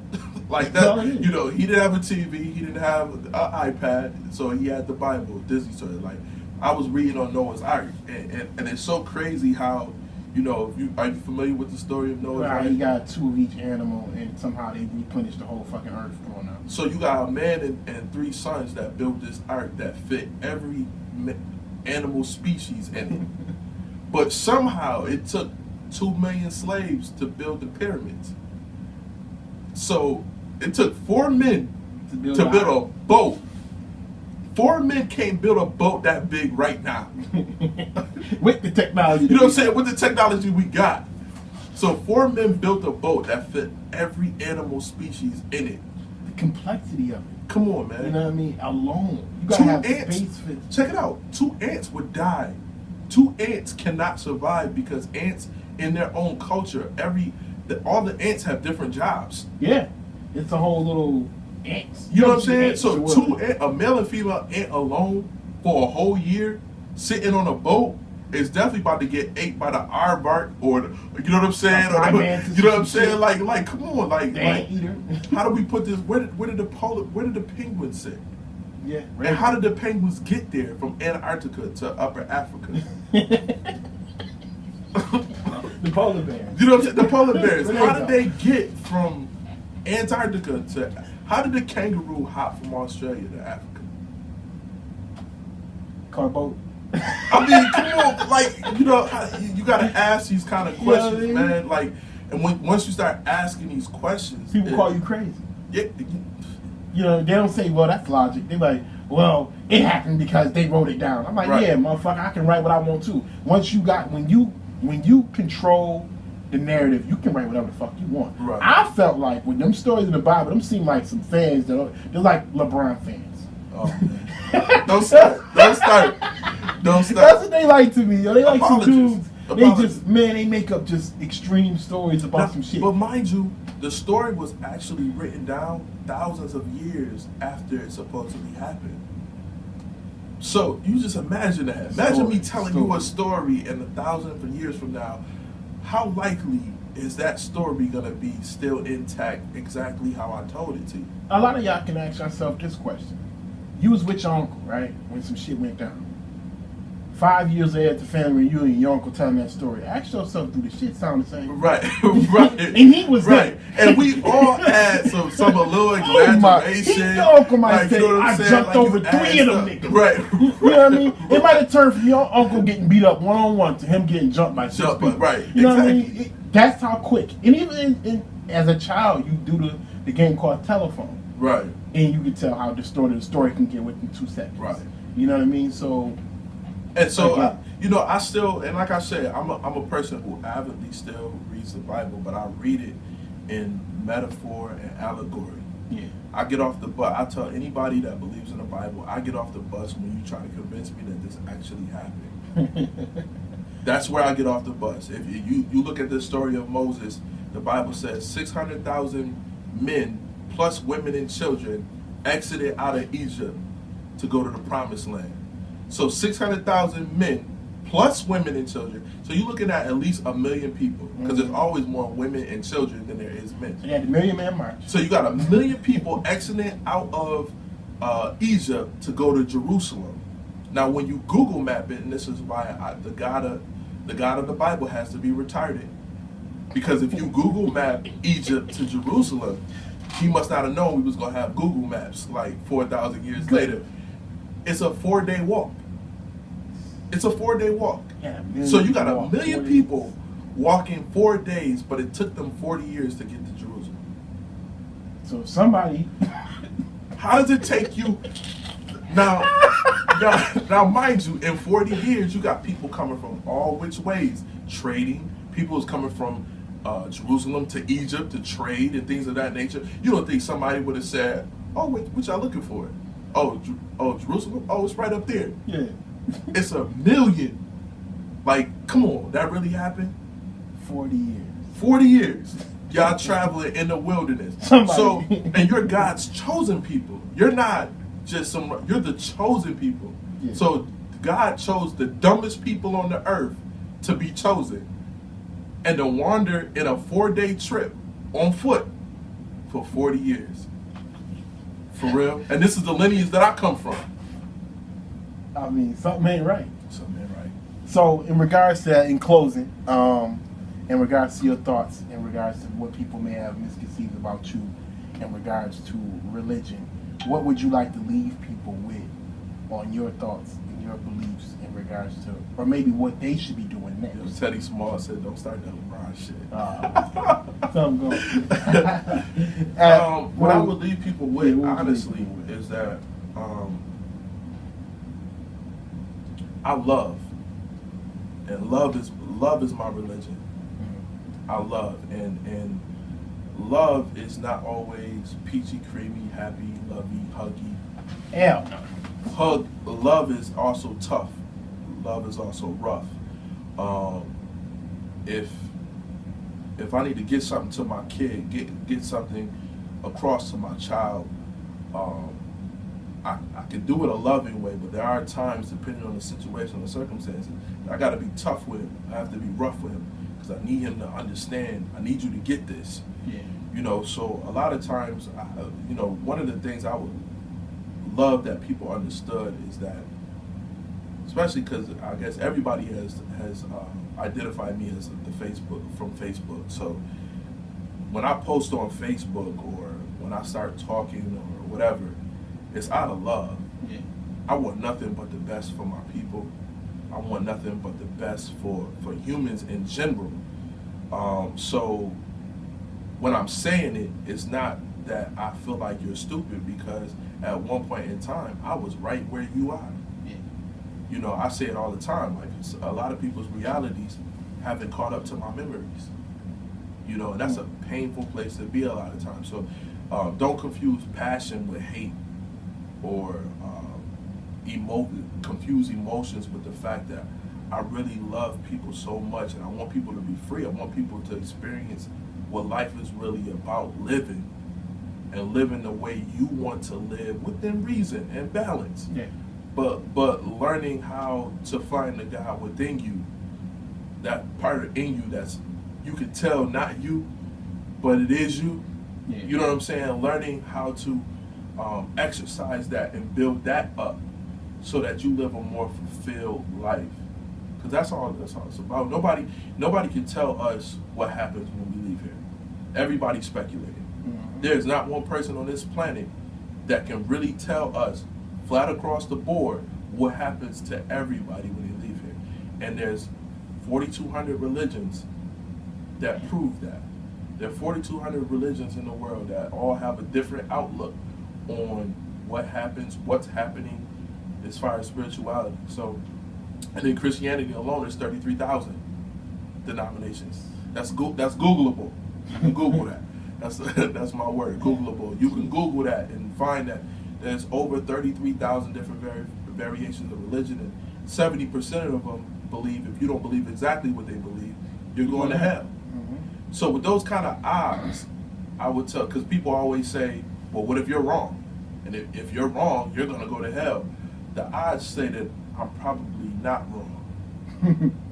Like that, you know, he didn't have a TV, he didn't have an iPad, so he had the Bible, Disney story. Like, I was reading on Noah's Ark, and it's so crazy how, you know, are you familiar with the story of Noah's Ark? He got 2 of each animal, and somehow they replenished the whole fucking earth going on. So you got a man and 3 sons that built this ark that fit every animal species in it. But somehow it took 2 million slaves to build the pyramids. So it took 4 men to build a boat 4 men can't build a boat that big right now. With the technology. You know what I'm saying? With the technology we got. So 4 men built a boat that fit every animal species in it. The complexity of it. Come on, man. You know what I mean? Alone. You gotta have ants. space for. Check it out. 2 ants would die. 2 ants cannot survive because ants, in their own culture, all the ants have different jobs. Yeah, it's a whole little ants. You know what I'm saying? Ants So a male and female ant alone for a whole year sitting on a boat is definitely about to get ate by the aardvark or you know what I'm saying? Or you know what I'm saying? Like come on, like eater. How do we put this? Where did the penguins sit? Yeah. Right. And how did the penguins get there from Antarctica to Upper Africa? The polar bears. You know what I'm saying? The polar bears. How did they get from Antarctica to? How did the kangaroo hop from Australia to Africa? Car boat. I mean, come on, like you gotta ask these kind of questions, You know what I mean? man. Like, and once you start asking these questions, People call you crazy. Yeah. You know, they don't say, well, that's logic. They're like, well, it happened because they wrote it down. I'm like, Right. yeah, motherfucker, I can write what I want to. Once you got, when you control the narrative, you can write whatever the fuck you want. Right. I felt like with them stories in the Bible, them seem like some fans they're like LeBron fans. Oh, man. Don't start. That's what they like to me. Yo. They like some dudes. Apologies. They make up just extreme stories about some shit. But mind you, the story was actually written down thousands of years after it supposedly happened. So you just imagine that. Imagine me telling you a story and 1,000 years from now. How likely is that story gonna be still intact exactly how I told it to you? A lot of y'all can ask yourself this question. You was with your uncle, right, when some shit went down. 5 years later at the family reunion, your uncle telling that story. Ask yourself, do the shit sound the same? Right, right. And he was right. there. And we all had some a little exaggeration. Your uncle might like, say, you know I saying? jumped Like, over you 3 of them asked niggas. Right. You know what I mean? It might have turned from your uncle getting beat up one-on-one to him getting jumped by 6 people. Right, You know exactly. what I mean? That's how quick. And even as a child, you do the game called telephone. Right. And you can tell how distorted the story can get within 2 seconds. Right. You know what I mean? So... And so, I still, and like I said, I'm a person who avidly still reads the Bible, but I read it in metaphor and allegory. Yeah. I get off the bus. I tell anybody that believes in the Bible, I get off the bus when you try to convince me that this actually happened. That's where I get off the bus. If you look at the story of Moses, the Bible says 600,000 men plus women and children exited out of Egypt to go to the promised land. So 600,000 men plus women and children. So you're looking at least 1 million people because there's always more women and children than there is men. So you had the Million Man March. So you got 1 million people exiting out of Egypt to go to Jerusalem. Now, when you Google map it, and this is why the God of the Bible has to be retarded, because if you Google map Egypt to Jerusalem, he must not have known we was gonna have Google Maps like 4,000 years later. It's a 4-day walk. It's a 4-day walk. Yeah, So you got 1 million people walking 4 days, but it took them 40 years to get to Jerusalem. So somebody... How does it take you... Now, mind you, in 40 years, you got people coming from all which ways. Trading. People is coming from Jerusalem to Egypt to trade and things of that nature. You don't think somebody would have said, oh, what y'all looking for? Oh, Jerusalem? Oh, it's right up there. Yeah. It's 1 million. Like, come on, that really happened? 40 years. 40 years. Y'all traveling in the wilderness. So, and you're God's chosen people. You're not just you're the chosen people. Yeah. So God chose the dumbest people on the earth to be chosen and to wander in a 4-day trip on foot for 40 years. For real. And this is the lineage that I come from. I mean, something ain't right. Something ain't right. So, in regards to that, in closing, in regards to your thoughts, in regards to what people may have misconceived about you, in regards to religion, what would you like to leave people with on your thoughts and your beliefs in regards to, or maybe what they should be doing next? You know, Teddy Small said, "Don't start that LeBron shit." Something going. What I would leave people with, honestly, is that I love, and love is my religion. I love, and love is not always peachy, creamy, happy, lovey, huggy. Hell no. Love is also tough. Love is also rough. If I need to get something to my kid, get something across to my child, I can do it a loving way, but there are times, depending on the situation, the circumstances, I got to be tough with him. I have to be rough with him because I need him to understand. I need you to get this. Yeah. You know, so a lot of times, one of the things I would love that people understood is that, especially because I guess everybody has identified me as from Facebook. So when I post on Facebook or when I start talking or whatever, it's out of love. Yeah. I want nothing but the best for my people. I want nothing but the best for humans in general. So when I'm saying it, it's not that I feel like you're stupid, because at one point in time, I was right where you are. Yeah. You know, I say it all the time, like a lot of people's realities haven't caught up to my memories. You know, and that's a painful place to be a lot of times. So don't confuse passion with hate, or confuse emotions with the fact that I really love people so much and I want people to be free. I want people to experience what life is really about, living, and living the way you want to live within reason and balance. Yeah. But learning how to find the God within you, that part in you that's, you can tell not you, but it is you. Yeah. You know what I'm saying? Learning how to exercise that and build that up so that you live a more fulfilled life. Because that's all it's about. Nobody can tell us what happens when we leave here. Everybody's speculating. Mm-hmm. There's not one person on this planet that can really tell us flat across the board what happens to everybody when they leave here. And there's 4,200 religions that prove that. There are 4,200 religions in the world that all have a different outlook on what happens, what's happening as far as spirituality. So, and in Christianity alone, there's 33,000 denominations. That's Googleable. You can Google that. That's my word, Googleable. You can Google that and find that there's over 33,000 different variations of religion, and 70% of them believe, if you don't believe exactly what they believe, you're going to hell. Mm-hmm. So with those kind of odds, I would tell, because people always say, well, what if you're wrong? And if you're wrong, you're going to go to hell. The odds say that I'm probably not wrong.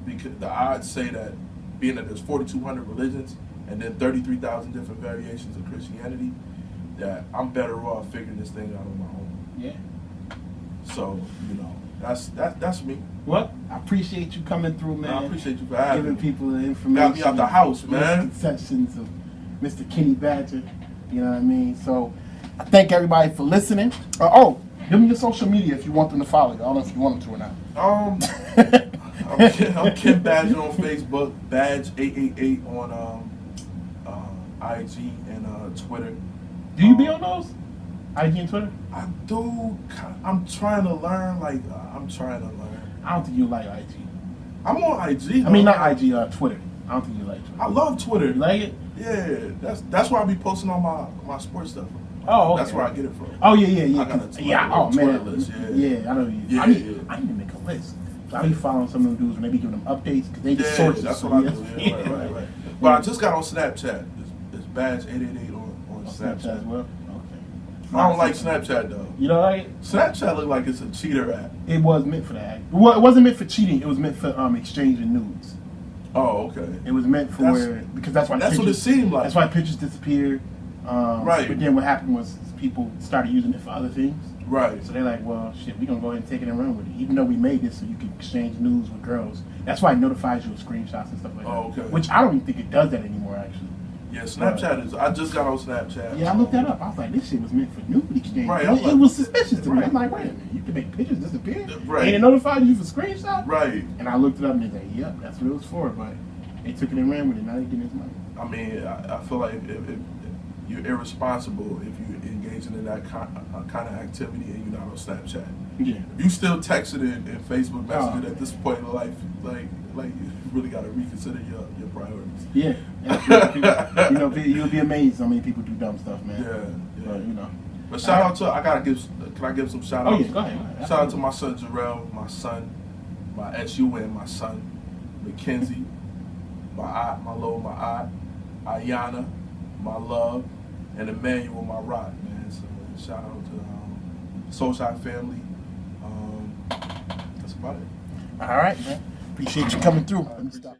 Because the odds say that, being that there's 4,200 religions and then 33,000 different variations of Christianity, that I'm better off figuring this thing out on my own. Yeah. So, you know, that's me. Well, I appreciate you coming through, man. I appreciate you for having giving me. people the information. Got me out the house, man. Misconceptions of Mr. Kenny Badger. You know what I mean? So, I thank everybody for listening. Give me your social media if you want them to follow you. I don't know if you want them to or not. I'm Ken Badger on Facebook, Badge888 on IG and Twitter. Do you be on those? IG and Twitter? I do. I'm trying to learn. I don't think you like IG. I'm on IG. I mean, not IG, Twitter. I don't think you like Twitter. I love Twitter. You like it? Yeah, that's where I be posting all my sports stuff from. Oh, okay. That's where I get it from. Oh, yeah. I got a Twitter, Oh, Twitter man. list, I know you. Yeah, I need to make a list. So I be following some of them dudes when they be giving them updates because they just sources. That's so what I do. Yeah, right. But I just got on Snapchat. It's Badge888 on Snapchat. As well? Okay. I don't like Snapchat though. You know, like Snapchat look like it's a cheater app. it was meant for that. Well, it wasn't meant for cheating. It was meant for exchanging nudes. Oh, okay. It was meant for because that's why That's what it seemed like. That's why pictures disappeared. Right. But then what happened was people started using it for other things. Right. So they're like, well, shit, we're going to go ahead and take it and run with it. Even though we made this so you can exchange news with girls. That's why it notifies you of screenshots and stuff like that. Oh, okay. Which I don't even think it does that anymore, actually. Yeah, Snapchat is. I just got on Snapchat. Yeah, I looked that up. I was like, this shit was meant for nude exchange. Right, It was suspicious to me. right. I'm like, wait a minute, you can make pictures disappear? Right. And it notified you for screenshots? Right. And I looked it up and they like, yep, that's what it was for. But they took it and ran with it. Now they're getting his money. I mean, I feel like if you're irresponsible if you engage engaging in that kind of activity and you're not on Snapchat. Yeah. If you still texting and Facebook messaging at this point in life, like you really got to reconsider your priorities. Yeah. You know, you'll be amazed how many people do dumb stuff, man. Yeah. But, you know. But shout out to can I give some shout outs? Oh yeah, go ahead. Shout out to my son Jarrell, my son, my SUN, my son, Mackenzie, my aunt, my low, my aunt, Ayana, my love, and Emmanuel, my rock, man. So shout out to Soulshine family. That's about it. All right, man. Appreciate you coming through. Let me stop.